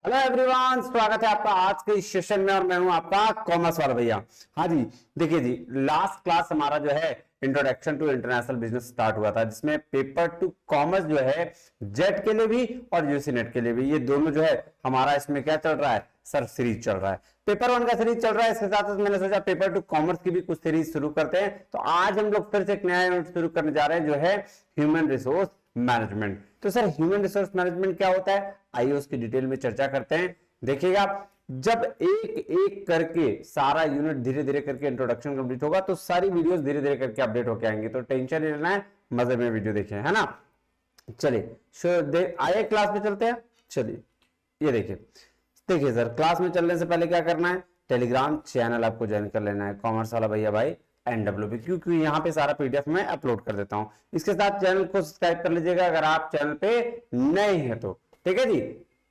Hello everyone, स्वागत है आपका आज के इस सेशन में। और मैं हूं आपका कॉमर्स वाला भैया। हाँ जी, देखिए जी, लास्ट क्लास हमारा जो है introduction to international business start हुआ था, जिसमें पेपर टू कॉमर्स जो है जेट के लिए भी और यूसी नेट के लिए भी, ये दोनों जो है हमारा इसमें क्या चल रहा है सर, सीरीज चल रहा है। पेपर वन का सीरीज चल रहा है, इसके साथ साथ मैंने सोचा पेपर टू कॉमर्स की भी कुछ सीरीज शुरू करते हैं। तो आज हम लोग फिर से एक नया यूनिट शुरू करने जा रहे हैं, जो है ह्यूमन रिसोर्स मैनेजमेंट। तो सर, ह्यूमन रिसोर्स मैनेजमेंट क्या होता है, आइए उसकी डिटेल में चर्चा करते हैं। देखिएगा, जब एक एक करके सारा यूनिट धीरे धीरे करके इंट्रोडक्शन कंप्लीट होगा, तो सारी वीडियोस धीरे धीरे करके अपडेट होके आएंगे। तो टेंशन नहीं लेना है, मजे में वीडियो देखें, है ना। चलिए आइए क्लास में चलते हैं। चलिए, ये देखिए देखिए सर, क्लास में चलने से पहले क्या करना है, टेलीग्राम चैनल आपको ज्वाइन कर लेना है, कॉमर्स वाला भैया भाई NWP, क्योंकि यहाँ पे सारा पीडीएफ में अपलोड कर देता हूं। इसके साथ चैनल को सब्सक्राइब कर लीजिएगा अगर आप चैनल पे नए हैं तो। ठीक है जी,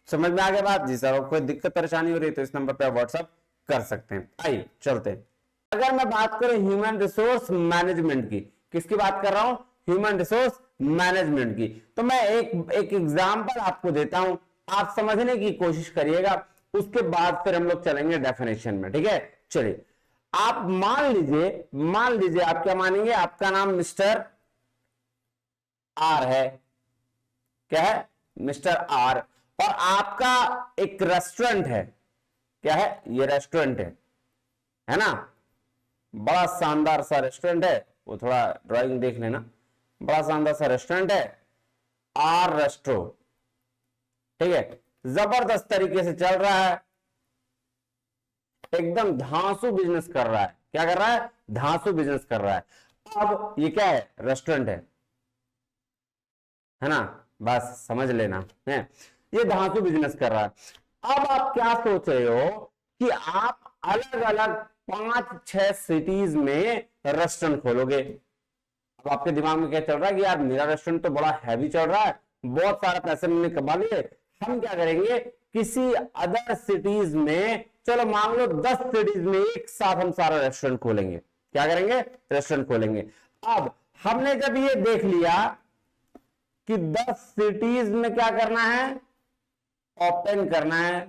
समझ में आ गया बात जी। सर, कोई दिक्कत परेशानी हो रही है तो इस नंबर पे आप व्हाट्सअप कर सकते हैं। आइए चलते हैं। अगर मैं बात करूं ह्यूमन रिसोर्स मैनेजमेंट की, किसकी बात कर रहा हूं, ह्यूमन रिसोर्स मैनेजमेंट की, तो मैं एक एग्जांपल आपको देता हूं, आप समझने की कोशिश करिएगा। उसके बाद फिर हम लोग चलेंगे डेफिनेशन में। ठीक है, चलिए। आप मान लीजिए आप क्या मानेंगे, आपका नाम मिस्टर आर है। क्या है, मिस्टर आर। और आपका एक रेस्टोरेंट है। क्या है, ये रेस्टोरेंट है ना। बड़ा शानदार सा रेस्टोरेंट है, वो थोड़ा ड्राइंग देख लेना। बड़ा शानदार सा रेस्टोरेंट है, आर रेस्टो। ठीक है, जबरदस्त तरीके से चल रहा है, एकदम धांसू बिजनेस कर रहा है। क्या कर रहा है, धांसू बिजनेस कर रहा है। अब ये क्या है, रेस्टोरेंट है ना, बस समझ लेना है, ये धांसू बिजनेस कर रहा है। अब आप क्या सोच रहे हो कि आप अलग अलग 5-6 सिटीज में रेस्टोरेंट खोलोगे। अब आपके दिमाग में क्या चल रहा है कि यार मेरा रेस्टोरेंट तो बड़ा हैवी चल रहा है, बहुत सारा पैसे मैंने कमा लिए, हम क्या करेंगे किसी अदर सिटीज में, चलो मान लो 10 सिटीज में एक साथ हम सारा रेस्टोरेंट खोलेंगे। क्या करेंगे, रेस्टोरेंट खोलेंगे। अब हमने जब ये देख लिया कि 10 सिटीज में क्या करना है, ओपन करना है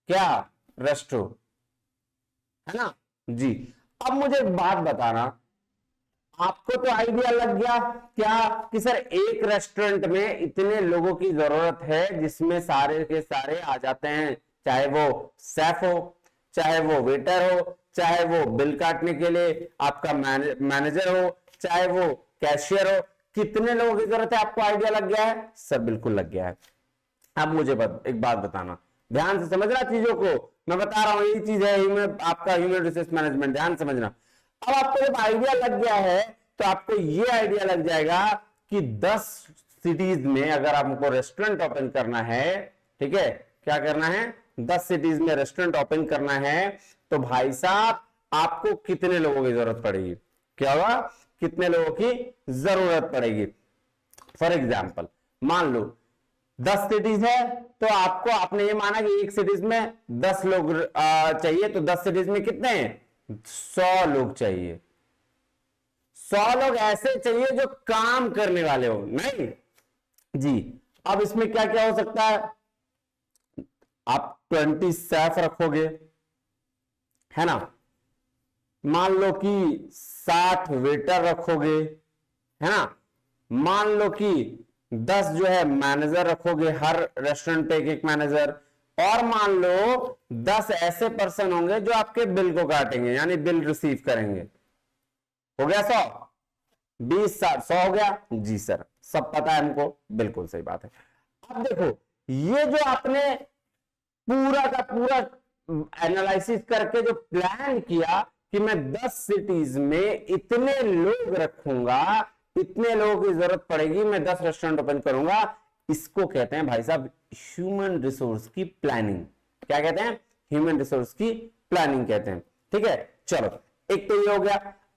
क्या, रेस्टो, है ना जी। अब मुझे एक बात बताना, आपको तो आइडिया लग गया क्या कि सर एक रेस्टोरेंट में इतने लोगों की जरूरत है, जिसमें सारे के सारे आ जाते हैं, चाहे वो शेफ हो, चाहे वो वेटर हो, चाहे वो बिल काटने के लिए आपका मैनेजर हो, चाहे वो कैशियर हो। कितने लोगों की जरूरत है, आपको आइडिया लग गया है सर, बिल्कुल लग गया है। अब मुझे एक बात बताना, ध्यान से समझना चीजों को, मैं बता रहा हूं यही चीज है आपका ह्यूमन रिसोर्स मैनेजमेंट, ध्यान समझना। अब आपको जब आइडिया लग गया है, तो आपको ये आइडिया लग जाएगा कि 10 सिटीज में अगर आपको रेस्टोरेंट ओपन करना है, ठीक है, क्या करना है, 10 सिटीज में रेस्टोरेंट ओपन करना है, तो भाई साहब आपको कितने लोगों की जरूरत पड़ेगी, क्या होगा, कितने लोगों की जरूरत पड़ेगी। फॉर एग्जाम्पल, मान लो 10 सिटीज है, तो आपको, आपने ये माना कि एक सिटीज में 10 लोग चाहिए, तो 10 सिटीज में कितने हैं, 100 लोग चाहिए। 100 लोग ऐसे चाहिए जो काम करने वाले हो, नहीं जी। अब इसमें क्या क्या हो सकता है, आप 20 शेफ रखोगे, है ना, मान लो कि 60 वेटर रखोगे, है ना, मान लो कि 10 जो है मैनेजर रखोगे, हर रेस्टोरेंट पे एक एक मैनेजर। और मान लो 10 ऐसे पर्सन होंगे जो आपके बिल को काटेंगे, यानी बिल रिसीव करेंगे। हो गया 100, 20, 60, 100 हो गया जी सर, सब पता है हमको, बिल्कुल सही बात है। अब देखो, ये जो आपने पूरा का पूरा एनालिसिस करके जो प्लान किया कि मैं 10 सिटीज में इतने लोग रखूंगा, इतने लोगों की जरूरत पड़ेगी, मैं 10 रेस्टोरेंट ओपन करूंगा, इसको कहते हैं भाई साहब ह्यूमन रिसोर्स की प्लानिंग। क्या कहते हैं, ह्यूमन रिसोर्स की प्लानिंग कहते हैं। ठीक है, चलो, एक तो ये हो गया।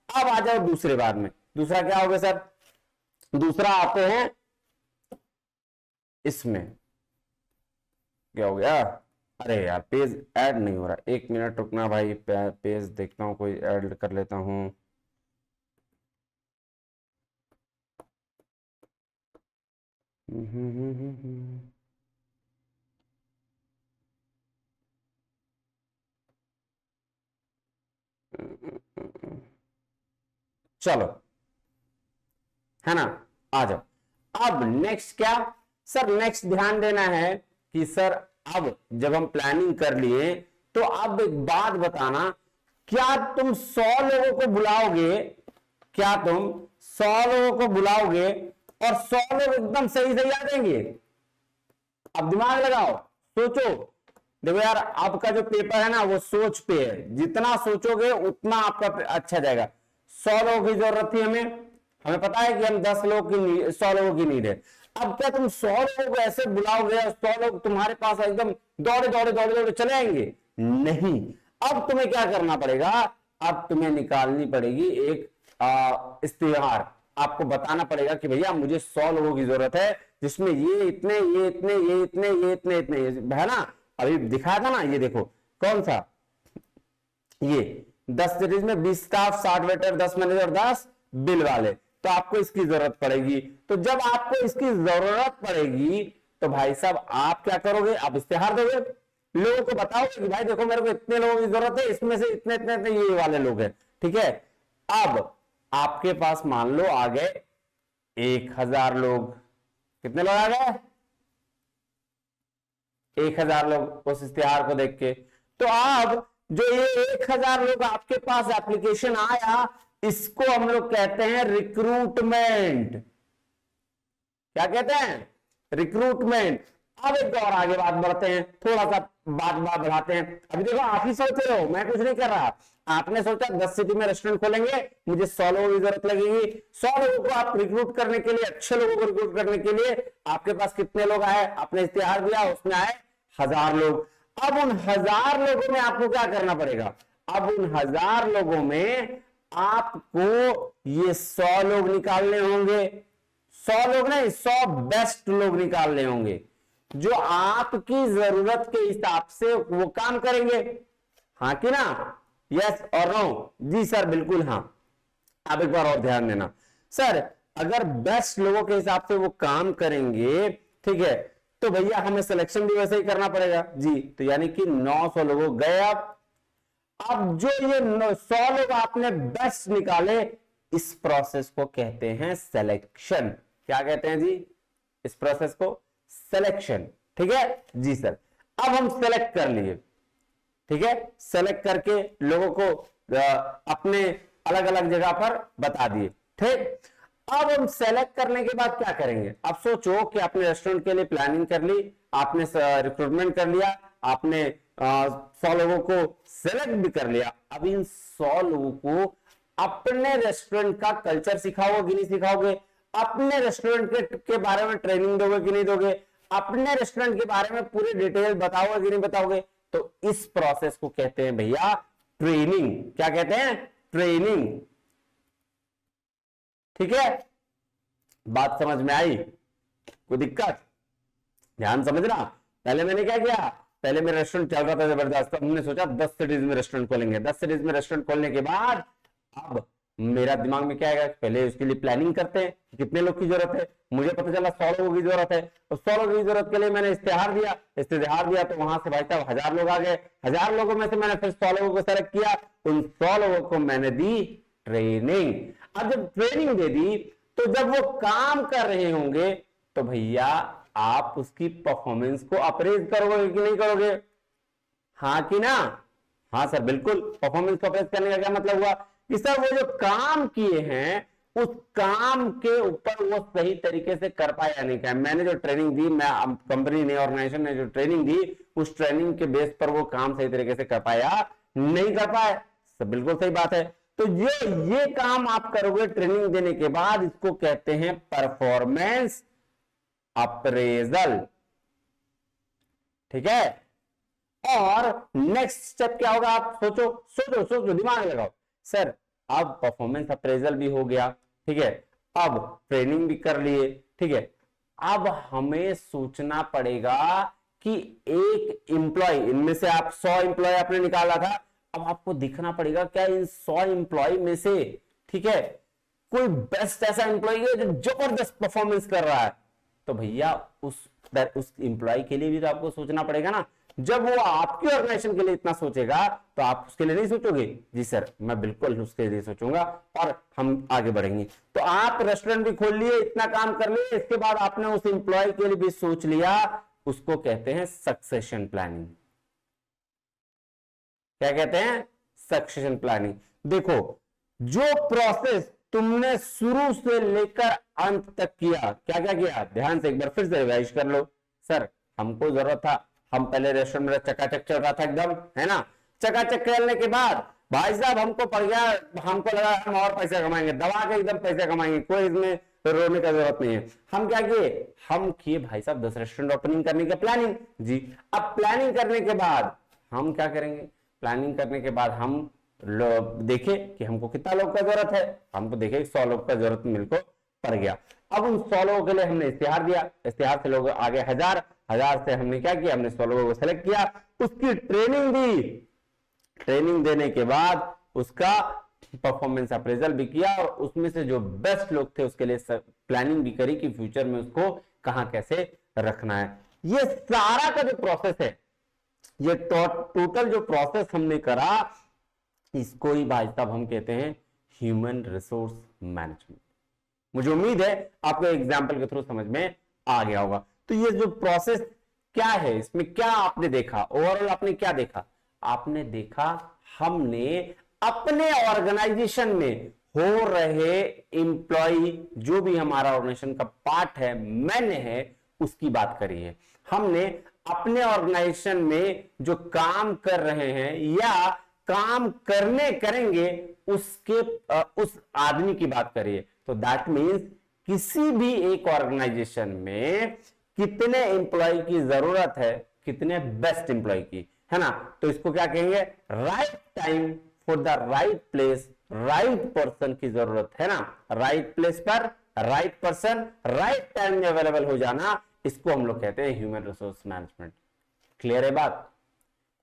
अब आ जाओ दूसरे बार में, दूसरा क्या हो गया सर, दूसरा आते हैं इसमें, क्या हो गया, अरे यार पेज ऐड नहीं हो रहा, 1 मिनट रुकना भाई, पेज देखता हूँ, कोई ऐड कर लेता हूँ। चलो, है ना, आ जाओ। अब नेक्स्ट क्या सर, नेक्स्ट ध्यान देना है कि सर अब जब हम प्लानिंग कर लिए तो अब एक बात बताना, क्या तुम 100 लोगों को बुलाओगे, क्या तुम 100 लोगों को बुलाओगे और 100 लोग एकदम सही सही आ जाएंगे? अब दिमाग लगाओ, सोचो। देखो यार, आपका जो पेपर है ना वो सोच पे है, जितना सोचोगे उतना आपका अच्छा जाएगा। 100 लोगों की जरूरत थी हमें, हमें पता है कि हम 10 लोग की 100 लोगों की नीड है। अब क्या तुम 100 लोगों को ऐसे बुलाओगे और 100 लोग तुम्हारे पास एकदम दौड़े दौड़े दौड़े दौड़े चले आएंगे? नहीं। अब तुम्हें क्या करना पड़ेगा, अब तुम्हें निकालनी पड़ेगी एक इश्तिहार। आपको बताना पड़ेगा कि भैया मुझे 100 लोगों की जरूरत है, जिसमें ये इतने, ये इतने, ये इतने, ये इतने, इतने, है ना। अभी दिखाया था ना, ये देखो कौन सा, ये 10 सीरीज में 20 स्टाफ, 60 वेटर, 10 मैनेजर, 10 बिल वाले। तो आपको इसकी जरूरत पड़ेगी। तो जब आपको इसकी जरूरत पड़ेगी तो भाई साहब आप क्या करोगे, आप इश्तिहार दोगे, लोगों को बताओगे कि भाई देखो मेरे को इतने लोगों की जरूरत है, इसमें से इतने इतने इतने ये वाले लोग हैं, ठीक है। अब आपके पास मान लो आ गए 1000 लोग। कितने लोग आ गए? 1000 लोग उस इश्तिहार को देख के। तो अब जो ये 1000 लोग आपके पास एप्लीकेशन आया, इसको हम लोग कहते हैं रिक्रूटमेंट। क्या कहते हैं? रिक्रूटमेंट। अब एक और आगे बात बढ़ते हैं, थोड़ा सा बात बढ़ाते हैं। अभी देखो आप ही सोच रहे हो, मैं कुछ नहीं कर रहा। आपने सोचा 10 सिटी में रेस्टोरेंट खोलेंगे, मुझे 100 लोगों की जरूरत लगेगी। 100 लोगों को आप रिक्रूट करने के लिए, अच्छे लोगों को रिक्रूट करने के लिए आपके पास कितने लोग आए? आपने इश्तिहार दिया, उसमें आए 1000 लोग। अब उन 1000 लोगों में आपको क्या करना पड़ेगा? अब उन 1000 लोगों में आपको ये 100 लोग निकालने होंगे। 100 लोग नहीं, 100 बेस्ट लोग निकालने होंगे जो आपकी जरूरत के हिसाब से वो काम करेंगे। हाँ कि ना? यस और नो? जी सर बिल्कुल हाँ। अब एक बार और ध्यान देना सर, अगर बेस्ट लोगों के हिसाब से वो काम करेंगे, ठीक है, तो भैया हमें सिलेक्शन भी वैसे ही करना पड़ेगा जी। तो यानी कि 900 लोग गए। अब जो ये 100 लोग आपने बेस्ट निकाले, इस प्रोसेस को कहते हैं सिलेक्शन। क्या कहते हैं जी? इस प्रोसेस को सिलेक्शन, ठीक है जी सर। अब हम सेलेक्ट कर लिए, ठीक है, सेलेक्ट करके लोगों को अपने अलग अलग जगह पर बता दिए, ठीक। अब हम सेलेक्ट करने के बाद क्या करेंगे? अब सोचो कि आपने रेस्टोरेंट के लिए प्लानिंग कर ली, आपने रिक्रूटमेंट कर लिया, आपने 100 लोगों को सेलेक्ट भी कर लिया। अब इन 100 लोगों को अपने रेस्टोरेंट का कल्चर सिखाओगे कि नहीं सिखाओगे? अपने रेस्टोरेंट के बारे में ट्रेनिंग दोगे कि नहीं दोगे? अपने रेस्टोरेंट के बारे में पूरी डिटेल बताओगे कि नहीं बताओगे? तो इस प्रोसेस को कहते हैं भैया ट्रेनिंग। क्या कहते हैं? ट्रेनिंग। ठीक है, बात समझ में आई? कोई दिक्कत? ध्यान समझना। पहले मैंने क्या किया, पहले मेरा रेस्टोरेंट चल रहा था जबरदस्त, तो हमने सोचा 10 सिटीज में रेस्टोरेंट खोलेंगे। 10 सिटीज में रेस्टोरेंट खोलने के बाद अब मेरा दिमाग में क्या आएगा, पहले उसके लिए प्लानिंग करते हैं कि कितने लोग की जरूरत है। मुझे पता चला 100 लोगों की जरूरत है, तो 100 लोगों की जरूरत के लिए मैंने इश्तिहार दिया। तो वहां से भाई साहब 1000 लोग आ गए। 1000 लोगों में से मैंने फिर 100 लोगों को सेलेक्ट किया। उन 100 लोगों को मैंने दी ट्रेनिंग। अब जब ट्रेनिंग दे दी तो जब वो काम कर रहे होंगे तो भैया आप उसकी परफॉर्मेंस को अप्रेज करोगे कि नहीं करोगे? हाँ कि ना? हाँ सर बिल्कुल। परफॉर्मेंस को अप्रेज करने का क्या मतलब हुआ कि सर वो जो काम किए हैं उस काम के ऊपर वो सही तरीके से कर पाए या नहीं। मैंने जो ट्रेनिंग दी, मैं कंपनी ने, ऑर्गेनाइजेशन ने जो ट्रेनिंग दी, उस ट्रेनिंग के बेस पर वो काम सही तरीके से कर पाया नहीं कर पाए? सर बिल्कुल सही बात है। तो ये काम आप करोगे ट्रेनिंग देने के बाद, इसको कहते हैं परफॉर्मेंस अप्रेजल। ठीक है, और नेक्स्ट स्टेप क्या होगा? आप सोचो सोचो सोचो, दिमाग लगाओ। सर अब परफॉर्मेंस अप्रेजल भी हो गया, ठीक है, अब ट्रेनिंग भी कर लिए, ठीक है, अब हमें सोचना पड़ेगा कि एक एम्प्लॉय, इनमें से आप 100 एम्प्लॉय आपने निकाला था, अब आपको दिखना पड़ेगा क्या इन 100 एम्प्लॉय में से, ठीक है, कोई बेस्ट ऐसा एम्प्लॉय है जो जबरदस्त परफॉर्मेंस कर रहा है। तो भैया उस उस इंप्लॉय के लिए भी तो आपको सोचना पड़ेगा ना। जब वो आपकी ऑर्गेनाइजेशन के लिए इतना सोचेगा तो आप उसके लिए नहीं सोचोगे? जी सर, मैं बिल्कुल उसके लिए सोचूंगा और हम आगे बढ़ेंगे। तो आप रेस्टोरेंट भी खोल लिए, इतना काम कर लिए, इसके बाद आपने उस इंप्लॉय के लिए भी सोच लिया, उसको कहते हैं सक्सेशन प्लानिंग। क्या कहते हैं? Succession planning. देखो, जो प्रोसेस तुमने शुरू से लेकर अंत तक किया, क्या क्या किया, ध्यान से एक बार फिर से रिवाइज कर लो। सर हमको जरूरत था, हम पहले रेस्टोरेंट में चकाचक चल रहा था एकदम, है ना, चकाचक चलने के बाद भाई साहब हमको पड़ गया, हमको लगा हम और पैसे कमाएंगे, दबा के एकदम पैसे कमाएंगे, कोई इसमें रोने का जरूरत नहीं है। हम क्या किए? हम किए भाई साहब 10 रेस्टोरेंट ओपनिंग करने की प्लानिंग। जी, अब प्लानिंग करने के बाद हम क्या करेंगे? प्लानिंग करने के बाद हम देखे कि हमको कितना लोग का जरूरत है, हमको देखे 100 लोग का जरूरत मिलको पड़ गया। अब उन 100 लोगों के लिए हमने इश्तिहार दिया, इश्तिहार से लोग आगे 1000, 1000 से हमने क्या किया? हमने 100 लोगों को सेलेक्ट किया, उसकी ट्रेनिंग दी, ट्रेनिंग देने के बाद उसका परफॉर्मेंस अप्रेजल भी किया और उसमें से जो बेस्ट लोग थे उसके लिए प्लानिंग भी करी कि फ्यूचर में उसको कहां कैसे रखना है। ये सारा का जो प्रोसेस है, ये टोटल जो प्रोसेस हमने करा, इसको ही भाई साहब हम कहते हैं ह्यूमन रिसोर्स मैनेजमेंट। मुझे उम्मीद है आपको एग्जांपल के थ्रू समझ में आ गया होगा। तो ये जो प्रोसेस क्या है, इसमें क्या आपने देखा, ओवरऑल आपने क्या देखा? आपने देखा हमने अपने ऑर्गेनाइजेशन में हो रहे इंप्लॉय, जो भी हमारा ऑर्गेनाइजेशन का पार्ट है, मैन है, उसकी बात करी है। हमने अपने ऑर्गेनाइजेशन में जो काम कर रहे हैं या काम करने करेंगे उसके उस आदमी की बात करिए। तो दैट मीन्स किसी भी एक ऑर्गेनाइजेशन में कितने एम्प्लॉय की जरूरत है, कितने बेस्ट एम्प्लॉय की, है ना। तो इसको क्या कहेंगे? Right time for the right place, right person की जरूरत है ना। राइट प्लेस पर राइट पर्सन, राइट टाइम में अवेलेबल हो जाना, इसको हम लोग कहते हैं ह्यूमन रिसोर्स मैनेजमेंट। क्लियर है बात?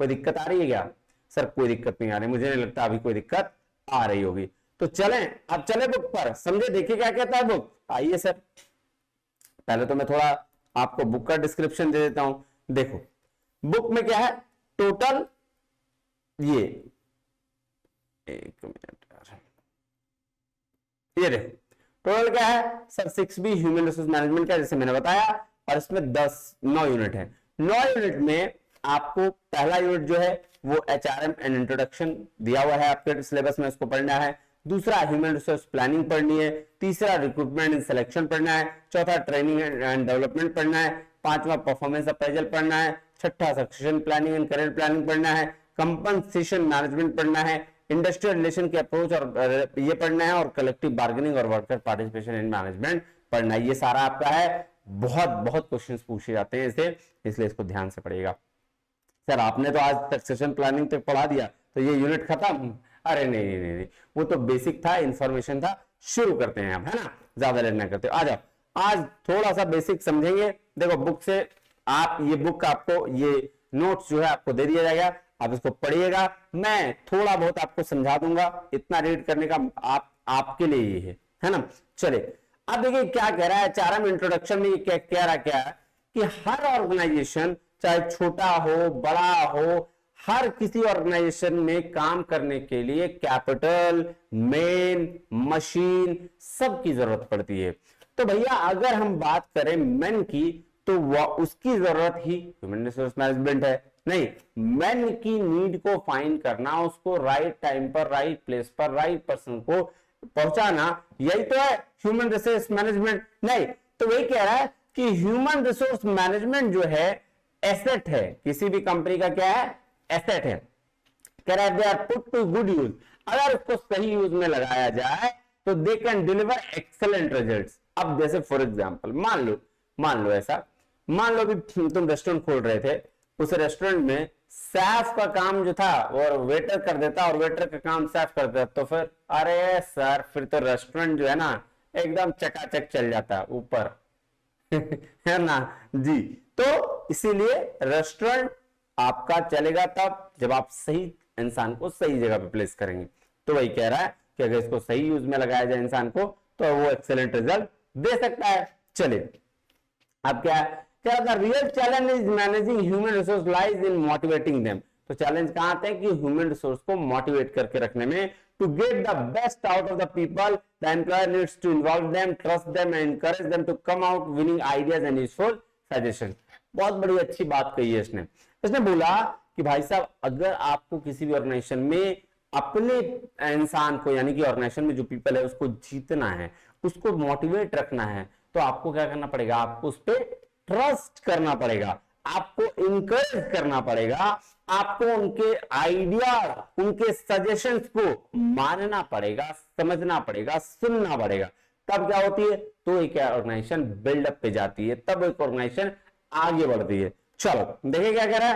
कोई दिक्कत आ रही है क्या? सर कोई दिक्कत नहीं आ रही, मुझे नहीं लगता अभी कोई दिक्कत आ रही होगी। तो चलें, अब चले बुक पर, समझे, देखिए क्या कहता है बुक। आइए सर, पहले तो मैं थोड़ा आपको बुक का डिस्क्रिप्शन दे देता हूं। देखो बुक में क्या है, टोटल ये, एक मिनट यार, ये देखो टोटल क्या है sir, 6B human resource management का, जैसे मैंने बताया, और इसमें 9 यूनिट है। 9 यूनिट में आपको पहला यूनिट जो है वो HRM एंड इंट्रोडक्शन दिया हुआ है, आपके सिलेबस में उसको पढ़ना है। दूसरा ह्यूमन रिसोर्स प्लानिंग पढ़नी है। तीसरा रिक्रूटमेंट एंड सिलेक्शन पढ़ना है। चौथा ट्रेनिंग एंड डेवलपमेंट पढ़ना है। पांचवा परफॉर्मेंस अप्रेजल पढ़ना है। छठा succession planning and career planning पढ़ना है। कंपनसेशन मैनेजमेंट पढ़ना है। इंडस्ट्रियल रिलेशन के अप्रोच और ये पढ़ना है, और कलेक्टिव बार्गेनिंग और वर्कर पार्टिसिपेशन इन मैनेजमेंट पढ़ना है। ये सारा आपका है। बहुत बहुत क्वेश्चंस पूछे जाते हैं इसे, इसलिए इसको ध्यान से पढ़िएगा। सर आपने तो आज सक्सेशन प्लानिंग तक पढ़ा दिया तो ये यूनिट खत्म? अरे नहीं नहीं नहीं, वो तो बेसिक था, इंफॉर्मेशन था। शुरू करते हैं आप, है ना, ज्यादा लेट ना करते। आ जाओ, आज थोड़ा सा बेसिक समझेंगे। देखो बुक से आप, ये बुक आपको, ये नोट्स जो है आपको दे दिया जाएगा, आप इसको पढ़िएगा। मैं थोड़ा बहुत आपको समझा दूंगा, इतना रीड करने का आपके लिए ये है ना। चले अब देखिए क्या कह रहा है HRM इंट्रोडक्शन में। क्या कह रहा क्या है कि हर ऑर्गेनाइजेशन, चाहे छोटा हो बड़ा हो, हर किसी ऑर्गेनाइजेशन में काम करने के लिए कैपिटल, मेन, मशीन, सब की जरूरत पड़ती है। तो भैया अगर हम बात करें मेन की, तो वह उसकी जरूरत ही ह्यूमन रिसोर्स मैनेजमेंट है। नहीं, मेन की नीड को फाइंड करना, उसको राइट टाइम पर, राइट प्लेस पर, राइट पर्सन को पहुंचाना, यही तो है ह्यूमन रिसोर्स मैनेजमेंट। नहीं, तो वही कह रहा है कि ह्यूमन रिसोर्स मैनेजमेंट जो है एसेट है, किसी भी कंपनी का क्या है, एसेट है। कह रहा है they are put to good use, अगर उसको सही यूज में लगाया जाए तो they can deliver excellent results. अब जैसे फॉर एग्जांपल मान लो ऐसा, मान लो भी तुम रेस्टोरेंट खोल रहे थे, उस रेस्टोरेंट में सैफ का काम जो था और वेटर कर देता, और वेटर का काम सैफ कर देता, तो फिर अरे सर फिर तो रेस्टोरेंट जो है ना एकदम चकाचक चल जाता ऊपर है ना जी। तो इसीलिए रेस्टोरेंट आपका चलेगा तब जब आप सही इंसान को सही जगह पे प्लेस करेंगे। तो वही कह रहा है कि अगर इसको सही यूज में लगाया जाए इंसान को, तो वो एक्सेलेंट रिजल्ट दे सकता है। चलिए अब क्या है, क्या the real challenge is managing human resource lies in motivating them. तो चैलेंज कहां आते हैं कि ह्यूमन रिसोर्स को मोटिवेट करके रखने में। To get the best out of the people the employer needs to involve them, trust them and encourage them to come out winning ideas and useful suggestion. बहुत बड़ी अच्छी बात कही है इसने बोला कि भाई साहब अगर आपको किसी भी ऑर्गेनाइजेशन में अपने इंसान को यानी कि ऑर्गेनाइजेशन में जो पीपल है उसको जीतना है, उसको मोटिवेट रखना है, तो आपको क्या करना पड़ेगा, आपको उस पर ट्रस्ट करना पड़ेगा, आपको इंकरेज करना पड़ेगा, आपको उनके आइडिया, उनके सजेशंस को मानना पड़ेगा, समझना पड़ेगा, सुनना पड़ेगा। तब क्या होती है, तो एक ऑर्गेनाइजेशन बिल्डअप पे जाती है, तब एक ऑर्गेनाइजेशन आगे बढ़ती है। चलो देखिए क्या कह रहा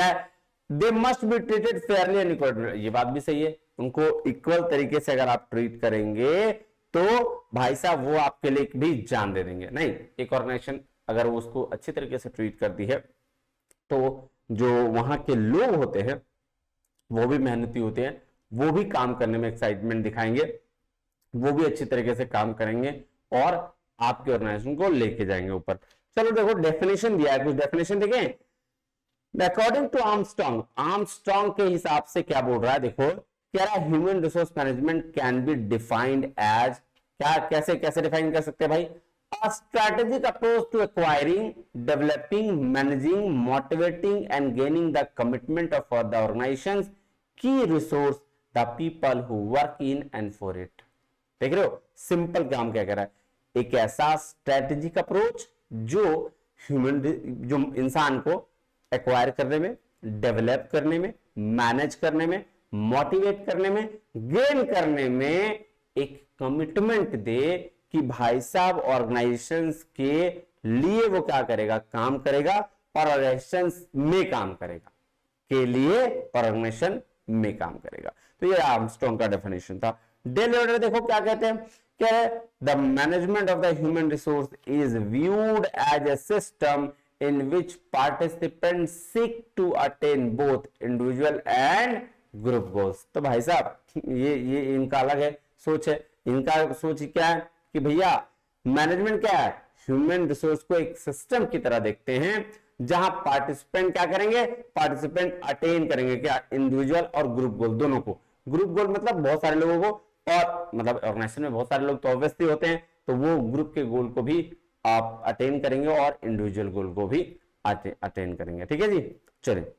है they must be treated Fairlie and equally. ये बात भी सही है, उनको इक्वल तरीके से अगर आप ट्रीट करेंगे तो भाई साहब वो आपके लिए भी जान दे देंगे। नहीं, एक ऑर्गेनाइजेशन अगर वो उसको अच्छी तरीके से ट्रीट करती है तो जो वहां के लोग होते हैं वो भी मेहनती होते हैं, वो भी काम करने में एक्साइटमेंट दिखाएंगे, वो भी अच्छी तरीके से काम करेंगे और आपके ऑर्गेनाइजेशन को लेके जाएंगे ऊपर। चलो देखो डेफिनेशन दिया है, कुछ डेफिनेशन देखें। अकॉर्डिंग टू आर्मस्ट्रॉन्ग के हिसाब से क्या बोल रहा है, देखो कह रहा है human resource management can be defined as, क्या कैसे डिफाइन कर सकते हैं भाई, a strategic approach to acquiring, developing, managing, motivating and gaining the commitment of the organization's key resource, the people who work in and for it। देख रहे हो simple काम क्या कह रहा है, एक ऐसा स्ट्रेटेजिक अप्रोच जो जो इंसान को एक्वायर करने में, डेवलप करने में, मैनेज करने में, मोटिवेट करने में, गेन करने में एक कमिटमेंट दे कि भाई साहब ऑर्गेनाइजेशंस के लिए वो क्या करेगा, काम करेगा और ऑर्गेनाइजेशंस में काम करेगा, के लिए ऑर्गेनाइजेशन में काम करेगा। तो ये आर्मस्ट्रॉन्ग का डेफिनेशन था। डेल ऑर्डर देखो क्या कहते हैं, क्या है, the management of the human resource is viewed as a system in which participants seek to attain both individual and group goals। तो भाई साहब ये इनका अलग है सोच है, इनका सोच क्या है कि भैया मैनेजमेंट क्या है, ह्यूमन रिसोर्स को एक सिस्टम की तरह देखते हैं जहां पार्टिसिपेंट क्या करेंगे, पार्टिसिपेंट अटेन करेंगे क्या, इंडिविजुअल और ग्रुप गोल दोनों को। ग्रुप गोल मतलब बहुत सारे लोगों को, और मतलब ऑर्गेनाइजेशन में बहुत सारे लोग तो ऑब्वियसली होते हैं, तो वो ग्रुप के गोल को भी आप अटेन करेंगे और इंडिविजुअल गोल को भी अटेन करेंगे। ठीक है जी, चलिए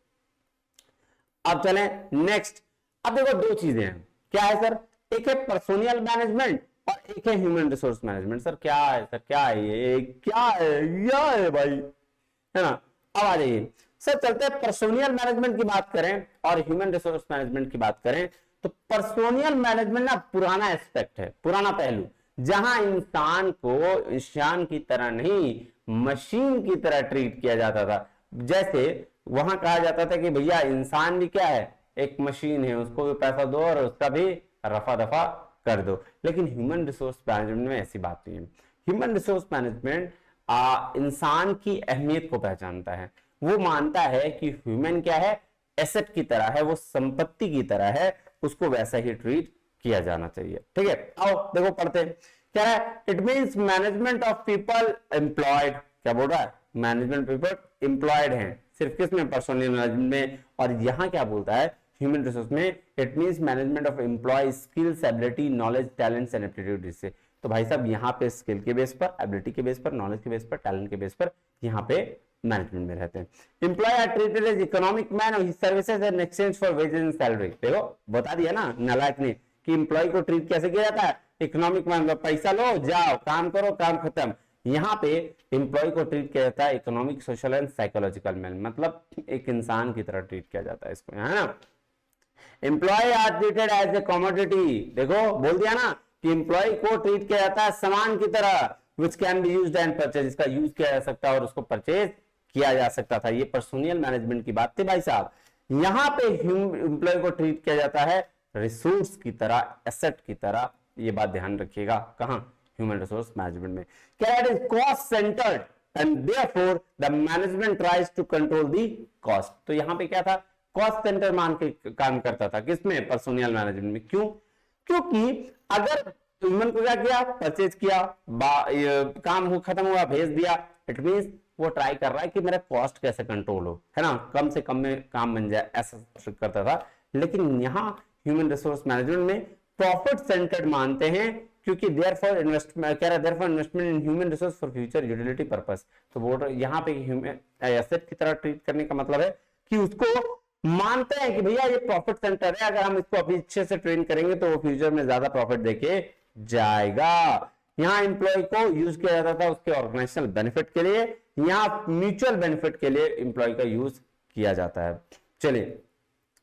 अब चलें नेक्स्ट। अब देखो दो चीजें हैं, क्या है सर, एक है पर्सोनियल मैनेजमेंट और एक है ह्यूमन रिसोर्स मैनेजमेंट। सर क्या है, सर क्या है ये, क्या है भाई, है ना। अब आ जाइए सर, चलते हैं पर्सोनियल मैनेजमेंट की बात करें और ह्यूमन रिसोर्स मैनेजमेंट की बात करें। तो पर्सोनियल मैनेजमेंट ना पुराना एस्पेक्ट है, पुराना पहलू, जहां इंसान को इंसान की तरह नहीं मशीन की तरह ट्रीट किया जाता था। जैसे वहां कहा जाता था कि भैया इंसान भी क्या है, एक मशीन है, उसको भी पैसा दो और उसका भी रफा दफा कर दो। लेकिन ह्यूमन रिसोर्स मैनेजमेंट में ऐसी बात नहीं है। ह्यूमन रिसोर्स मैनेजमेंट इंसान की अहमियत को पहचानता है, वो मानता है कि ह्यूमन क्या है, एसेट की तरह है, वो संपत्ति की तरह है, उसको वैसा ही ट्रीट किया जाना चाहिए। ठीक है, आओ देखो पढ़ते हैं क्या है। It means management of people employed, क्या बोल रहा है, मैनेजमेंट पीपल एम्प्लॉयड हैं, सिर्फ किसमें, पर्सोनल मैनेजमेंट में। और यहां क्या बोलता है ह्यूमन रिसोर्स में, it means management of employee skills, ability, knowledge, talents and aptitude से। तो भाई साहब यहाँ पे स्किल के बेस पर, एबिलिटी के बेस पर, नॉलेज के बेस पर, टैलेंट के बेस पर यहाँ पे मैनेजमेंट में रहते हैं। Employee are treated as economic man और his services in exchange for wages and salary. देखो बता दिया ना नालायक ने कि एम्प्लॉय को ट्रीट कैसे किया जाता है, इकोनॉमिक मैन, पैसा लो जाओ काम करो काम खत्म। यहाँ पे एम्प्लॉय को ट्रीट किया जाता है economic, social and psychological man, मतलब एक इंसान की तरह ट्रीट किया जाता है इसको, है ना। Employee are treated as a commodity, देखो बोल दिया ना कि एम्प्लॉय को ट्रीट किया जाता है सामान की तरह, which can be used and purchase, इसका यूज किया जा सकता है और उसको परचेज किया जा सकता था। ये पर्सोनियल मैनेजमेंट की बात थी भाई साहब। यहाँ पे एम्प्लॉय को ट्रीट किया जाता है रिसोर्स की तरह, एसेट की तरह। ये बात ध्यान रखिएगा, कहां, ह्यूमन रिसोर्स मैनेजमेंट में। क्या it is cost centred and therefore the management tries to control the cost. तो यहाँ पे क्या था, कॉस्ट सेंटर मान के काम करता था, किसमें, पर्सोनियल मैनेजमेंट में। क्यों, क्योंकि अगर ह्यूमन को क्या किया, परचेज किया, काम खत्म हुआ, भेज दिया, इट मींस वो ट्राई कर रहा है कि मेरा कॉस्ट कैसे कंट्रोल हो, है ना, कम से कम में काम बन जाए, ऐसा करता था। लेकिन यहाँ ह्यूमन रिसोर्स मैनेजमेंट में प्रॉफिट सेंटर्ड मानते हैं, क्योंकि देयरफॉर इन्वेस्टमेंट कह रहा है, therefore investment in human resource for future utility purpose. तो वो यहाँ पे ह्यूमन एसेट की तरह ट्रीट करने का मतलब है कि उसको मानते हैं कि भैया ये प्रॉफिट सेंटर है, अगर हम इसको अभी अच्छे से ट्रेन करेंगे तो वो फ्यूचर में ज्यादा प्रॉफिट देके जाएगा। यहाँ एम्प्लॉय को यूज किया जाता था उसके ऑर्गेनाइजेशनल बेनिफिट के लिए, यहाँ म्यूचुअल बेनिफिट के लिए एम्प्लॉय का यूज किया जाता है। चलिए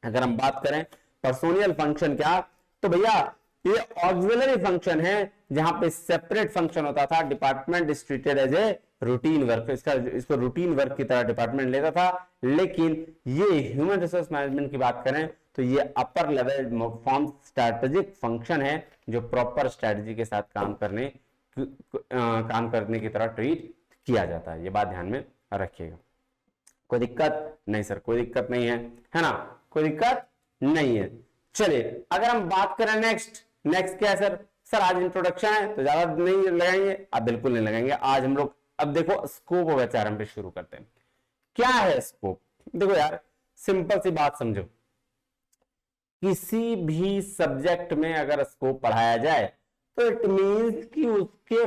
अगर हम बात करें पर्सोनियल फंक्शन क्या, तो भैया ये ऑक्सिलरी फंक्शन है, जहां पे सेपरेट फंक्शन होता था, department is treated as a routine work, इसको रूटीन वर्क की तरह डिपार्टमेंट लेता था। लेकिन ये ह्यूमन रिसोर्स मैनेजमेंट की बात करें तो ये upper level form strategic function है, जो प्रॉपर स्ट्रेटजी के साथ काम करने की तरह ट्रीट किया जाता है। ये बात ध्यान में रखिएगा। कोई दिक्कत नहीं सर, कोई दिक्कत नहीं है ना, कोई दिक्कत नहीं है। चलिए अगर हम बात करें नेक्स्ट क्या है सर आज इंट्रोडक्शन है तो ज्यादा नहीं लगाएंगे, अब बिल्कुल नहीं लगाएंगे। आज हम लोग अब देखो स्कोप ऑफ एचआरएम पे शुरू करते हैं। क्या है स्कोप? देखो यार सिंपल सी बात समझो, किसी भी सब्जेक्ट में अगर स्कोप पढ़ाया जाए तो इट मींस कि उसके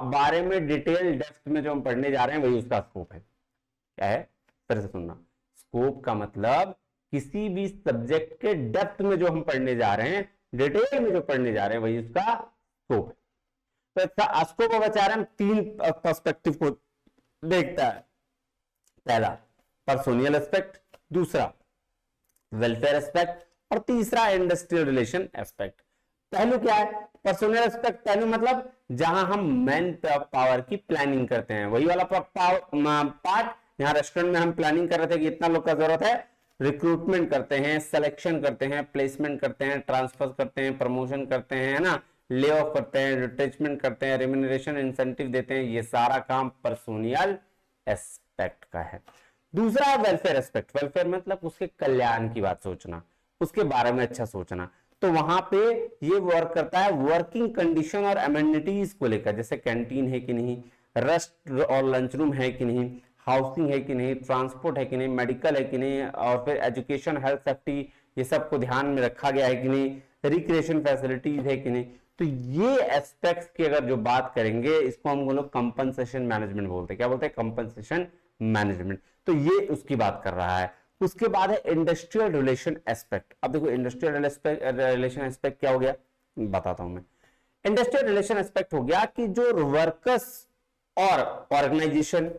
बारे में डिटेल डेप्थ में जो हम पढ़ने जा रहे हैं वही उसका स्कोप है। क्या है? फिर से सुनना, स्कोप का मतलब किसी भी सब्जेक्ट के डेप्थ में जो हम पढ़ने जा रहे हैं, डिटेल में जो पढ़ने जा रहे हैं वही उसका स्कोप है। तो इसका स्कोप ऑफ एचआरएम 3 पर्सपेक्टिव को देखता है। पहला पर्सोनियल एस्पेक्ट, दूसरा वेलफेयर एस्पेक्ट और तीसरा इंडस्ट्रियल रिलेशन एस्पेक्ट। पहलू क्या है? पर्सोनियल एस्पेक्ट। पहलू मतलब जहां हम मैन पावर की प्लानिंग करते हैं, वही वाला पार्ट। यहाँ रेस्टोरेंट में हम प्लानिंग कर रहे थे कि इतना लोग का जरूरत है, रिक्रूटमेंट करते हैं, सिलेक्शन करते हैं, प्लेसमेंट करते हैं, ट्रांसफर करते हैं, प्रमोशन करते हैं, है ना, ले ऑफ करते हैं, रिट्रेचमेंट करते हैं, रेम्यूनरेशन इंसेंटिव देते हैं। ये सारा काम पर्सोनियल एस्पेक्ट का है। दूसरा वेलफेयर एस्पेक्ट। वेलफेयर मतलब उसके कल्याण की बात सोचना, उसके बारे में अच्छा सोचना। तो वहां पे ये वर्क करता है वर्किंग कंडीशन और एमेनिटीज को लेकर, जैसे कैंटीन है कि नहीं, रेस्ट और लंच रूम है कि नहीं, हाउसिंग है कि नहीं, ट्रांसपोर्ट है कि नहीं, मेडिकल है कि नहीं, और फिर एजुकेशन, हेल्थ, सेफ्टी, ये सब को ध्यान में रखा गया है कि नहीं, रिक्रिएशन फैसिलिटीज है कि नहीं। तो ये एस्पेक्ट्स की अगर जो बात करेंगे, इसको हम लोग कंपनसेशन मैनेजमेंट बोलते हैं। क्या बोलते हैं? Compensation management. तो ये उसकी बात कर रहा है। उसके बाद है इंडस्ट्रियल रिलेशन एस्पेक्ट। अब देखो इंडस्ट्रियल रिलेशन एस्पेक्ट क्या हो गया, बताता हूं मैं। इंडस्ट्रियल रिलेशन एस्पेक्ट हो गया कि जो वर्कर्स और ऑर्गेनाइजेशन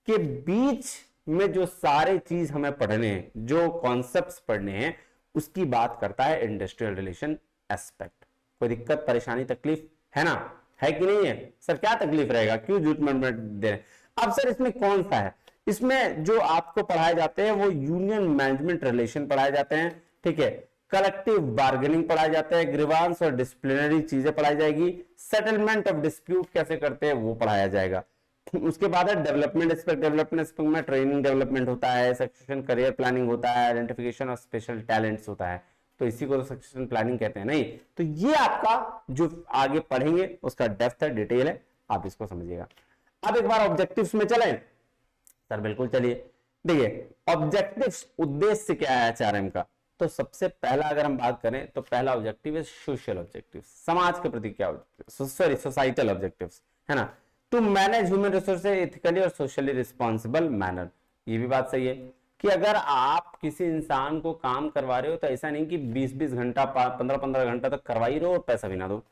के बीच में जो सारे चीज हमें पढ़ने हैं, जो कॉन्सेप्ट्स पढ़ने हैं, उसकी बात करता है इंडस्ट्रियल रिलेशन एस्पेक्ट। कोई दिक्कत, परेशानी, तकलीफ है ना, है कि नहीं है? सर क्या तकलीफ रहेगा, क्यों झूठ मूठ दे रहे? अब सर इसमें कौन सा है? इसमें जो आपको पढ़ाए जाते हैं वो यूनियन मैनेजमेंट रिलेशन पढ़ाए जाते हैं, ठीक है, कलेक्टिव बार्गेनिंग पढ़ाए जाते हैं, ग्रीवांस और डिसिप्लिनरी चीजें पढ़ाई जाएगी, सेटलमेंट ऑफ डिस्प्यूट कैसे करते हैं वो पढ़ाया जाएगा। उसके बाद है डेवलपमेंट एस्पेक्ट। डेवलपमेंट एस्पेक्ट में ट्रेनिंग डेवलपमेंट होता है, सक्सेशन करियर प्लानिंग होता है, आइडेंटिफिकेशन ऑफ स्पेशल टैलेंट्स होता है। तो इसी को तो सक्सेशन प्लानिंग कहते हैं। नहीं तो ये आपका जो आगे पढ़ेंगे उसका डेप्थ है, डिटेल है, आप इसको समझिएगा। अब एक बार ऑब्जेक्टिव्स में चलें सर, बिल्कुल चलिए। देखिए ऑब्जेक्टिव्स, उद्देश्य क्या है एचआरएम का? तो सबसे पहला अगर हम बात करें तो पहला ऑब्जेक्टिव है सोशल ऑब्जेक्टिव, समाज के प्रति क्या, सॉरी सोसाइटल ऑब्जेक्टिव्स, है ना, to manage human resources ethically और सोशली रिस्पॉन्सिबल मैनर। ये भी बात सही है कि अगर आप किसी इंसान को काम करवा रहे हो तो ऐसा नहीं कि 20-20 घंटा 15-15 घंटा तक करवाई रहो और पैसा भी ना दो,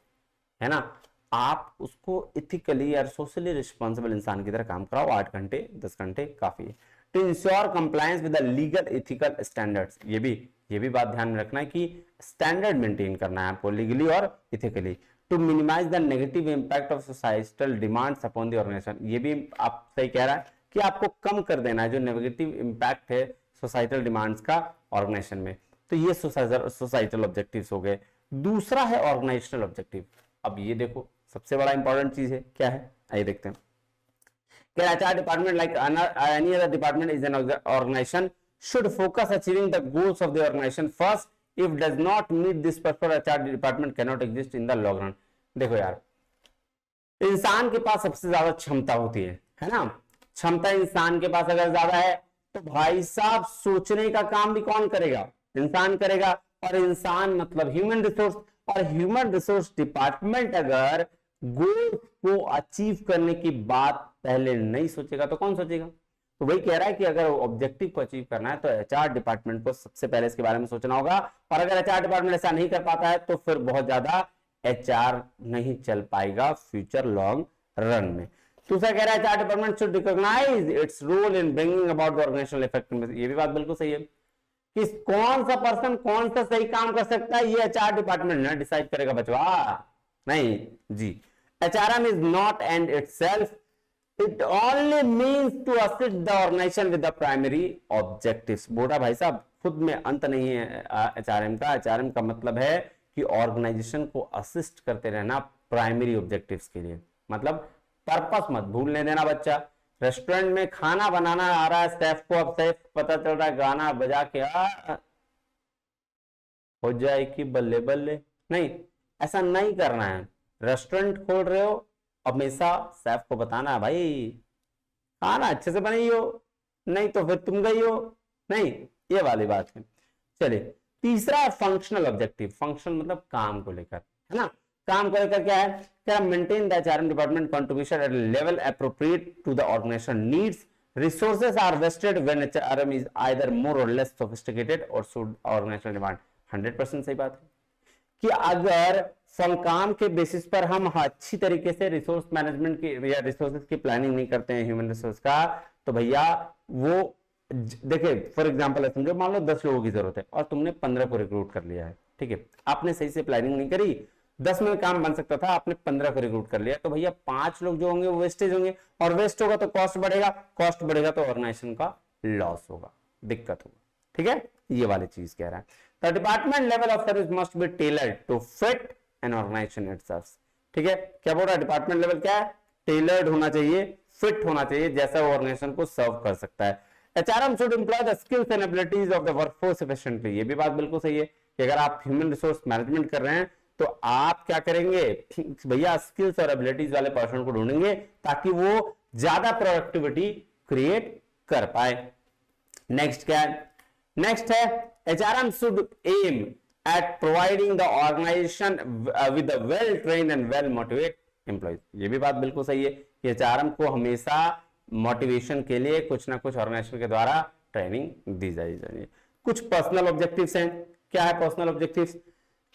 है ना, आप उसको इथिकली और सोशली रिस्पॉन्सिबल इंसान की तरह काम कराओ। 8 घंटे 10 घंटे काफी है। To ensure compliance with the legal ethical standards, ये भी बात ध्यान में रखना है कि स्टैंडर्ड मेंटेन करना है आपको लीगली और ethically. To minimise the negative impact of societal demands upon the organisation, ये भी आप सही कह रहा है कि आपको कम कर देना है जो नेगेटिव इंपैक्ट है सोसाइटल डिमांड्स का ऑर्गेनाइजेशन में। तो ये सोसाइटल ऑब्जेक्टिव्स हो गए। दूसरा है ऑर्गेनाइजेशनल ऑब्जेक्टिव। अब ये देखो सबसे बड़ा इंपॉर्टेंट चीज है, क्या है आइए देखते हैं। HR department like any other department is an organization should focus achieving the goals of the organization first. If does not meet this purpose, HR department cannot exist in the long run. देखो यार इंसान के पास सबसे ज्यादा क्षमता होती है ना, क्षमता इंसान के पास अगर ज्यादा है तो भाई साहब सोचने का काम भी कौन करेगा, इंसान करेगा, और इंसान मतलब ह्यूमन रिसोर्स, और ह्यूमन रिसोर्स डिपार्टमेंट अगर गोल को अचीव करने की बात पहले नहीं सोचेगा तो कौन सोचेगा। तो वही कह रहा है कि अगर ऑब्जेक्टिव को अचीव करना है तो एचआर डिपार्टमेंट को सबसे पहले इसके बारे में सोचना होगा, और अगर एचआर डिपार्टमेंट ऐसा नहीं कर पाता है तो फिर बहुत ज्यादा एचआर नहीं चल पाएगा फ्यूचर लॉन्ग रन में। दूसरा कह रहा है HR department should recognise its role in bringing about the organisational effectiveness. ये भी बात बिल्कुल सही है कि कौन सा पर्सन कौन सा सही काम कर सकता है ये एचआर डिपार्टमेंट ना डिसाइड करेगा बचवा, नहीं जी। HRM is not end itself, it only means to assist the organisation with the primary objectives. बोला भाई साहब खुद में अंत नहीं है एचआरएम का। एचआरएम का मतलब है कि ऑर्गेनाइजेशन को असिस्ट करते रहना प्राइमरी ऑब्जेक्टिव्स के लिए, मतलब पर्पस मत भूलने देना बच्चा। रेस्टोरेंट में खाना बनाना आ रहा है शेफ को, अब शेफ पता चल रहा है गाना बजा के हो जाए कि बल्ले बल्ले, नहीं ऐसा नहीं करना है। रेस्टोरेंट खोल रहे हो हमेशा शेफ को बताना है भाई खाना अच्छे से बनाई हो, नहीं तो फिर तुम गई हो, नहीं ये वाली बात है। चलिए तीसरा है फंक्शनल ऑब्जेक्टिव। फंक्शनल मतलब काम को लेकर, है ना, काम को लेकर क्या है, क्या maintain the HRM department contribution at level appropriate to the organisation needs, resources are wasted when HRM is either more or less sophisticated or suit organisational demand. 100% सही बात है कि अगर काम के बेसिस पर हम अच्छी तरीके से रिसोर्स मैनेजमेंट की या रिसोर्सेज की प्लानिंग नहीं करते हैं ह्यूमन रिसोर्स का, तो भैया वो देखिए फॉर एग्जांपल समझो मान लो 10 लोगों की जरूरत है और तुमने 15 को रिक्रूट कर लिया है, ठीक है, आपने सही से प्लानिंग नहीं करी, 10 में काम बन सकता था, आपने 15 को रिक्रूट कर लिया, तो भैया 5 लोग जो होंगे वो वेस्टेज होंगे, और वेस्ट होगा तो कॉस्ट बढ़ेगा, कॉस्ट बढ़ेगा तो ऑर्गेनाइजेशन का लॉस होगा, दिक्कत होगा, ठीक है, ये वाली चीज कह रहा है। The department level of service must be tailored to fit an organisation itself, ठीक है, क्या बोल रहा है, डिपार्टमेंट लेवल क्या है, टेलर्ड होना चाहिए, फिट होना चाहिए, जैसा वो ऑर्गेनाइजेशन को सर्व कर सकता है। HRM should employ the skills and abilities of the workforce efficiently, ये भी बात बिल्कुल सही है कि अगर आप ह्यूमन रिसोर्स मैनेजमेंट कर रहे हैं तो आप क्या करेंगे भैया, स्किल्स और एबिलिटीज वाले पर्सन को ढूंढेंगे ताकि वो ज्यादा प्रोडक्टिविटी क्रिएट कर पाए। नेक्स्ट क्या है, नेक्स्ट है HRM should aim at providing the organization with a well trained and well motivated employees, ये भी बात बिल्कुल सही है कि HRM को हमेशा मोटिवेशन के लिए कुछ ना कुछ ऑर्गेनाइजेशन के द्वारा ट्रेनिंग दी जाए। कुछ पर्सनल ऑब्जेक्टिव्स हैं, क्या है पर्सनल ऑब्जेक्टिव्स,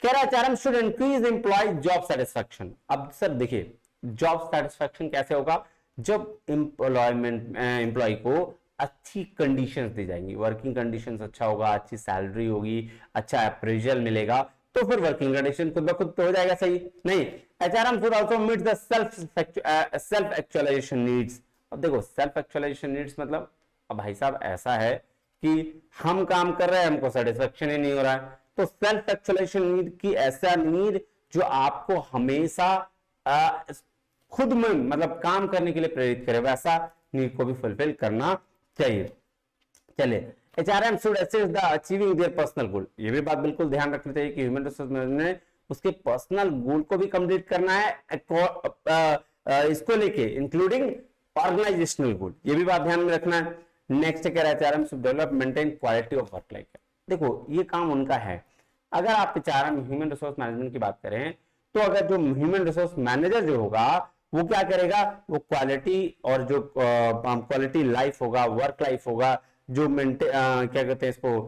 कह रहा है HRM should increase employee job satisfaction. अब सर देखिए जॉब सेटिस्फैक्शन कैसे होगा, जब एम्प्लॉय को अच्छी कंडीशंस दी जाएंगी, वर्किंग कंडीशंस अच्छा होगा, अच्छी सैलरी होगी, अच्छा अप्रेजल मिलेगा, तो फिर वर्किंग कंडीशन खुद ब खुद तो हो जाएगा सही। नहीं, HRM should also meet the self actualisation needs. अब देखो सेल्फ एक्चुअलाइजेशन नीड्स मतलब, अब भाई साहब ऐसा है कि हम काम कर रहे हैं हमको सेटिस्फेक्शन ही नहीं हो रहा है, तो सेल्फ एक्चुअलाइजेशन नीड की ऐसा नीड जो आपको हमेशा खुद में मतलब काम करने के लिए प्रेरित करे, वैसा नीड को भी फुलफिल करना चाहिए। चलिए HRM should assist the achieving their personal goal, ये भी बात बिल्कुल ध्यान रखनी चाहिए कि ह्यूमन रिसोर्स मैनेजमेंट ने उसके पर्सनल गोल को भी कंप्लीट करना है, इसको लेके इंक्लूडिंग ऑर्गेनाइजेशनल गोल, ये भी बात ध्यान में रखना है। नेक्स्ट कह रहा है HRM should develop maintain quality of work life. देखो ये काम उनका है, अगर आप एचआरएम ह्यूमन रिसोर्स मैनेजमेंट की बात करें तो अगर जो ह्यूमन रिसोर्स मैनेजर जो होगा वो क्या करेगा, वो क्वालिटी और जो क्वालिटी लाइफ होगा, वर्क लाइफ होगा, जो क्या कहते हैं इसको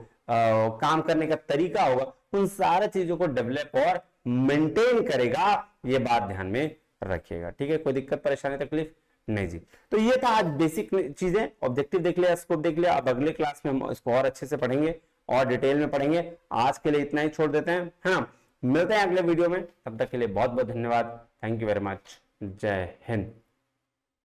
काम करने का तरीका होगा, उन सारे चीजों को डेवलप और मेंटेन करेगा, ये बात ध्यान में रखिएगा, ठीक है, कोई दिक्कत परेशानी तकलीफ नहीं जी। तो ये था आज बेसिक चीजें, ऑब्जेक्टिव देख लिया, स्कोप देख लिया, अब अगले क्लास में हम इसको और अच्छे से पढ़ेंगे और डिटेल में पढ़ेंगे। आज के लिए इतना ही छोड़ देते हैं, हाँ मिलते हैं अगले वीडियो में, तब तक के लिए बहुत बहुत धन्यवाद, थैंक यू वेरी मच, जय हिंद।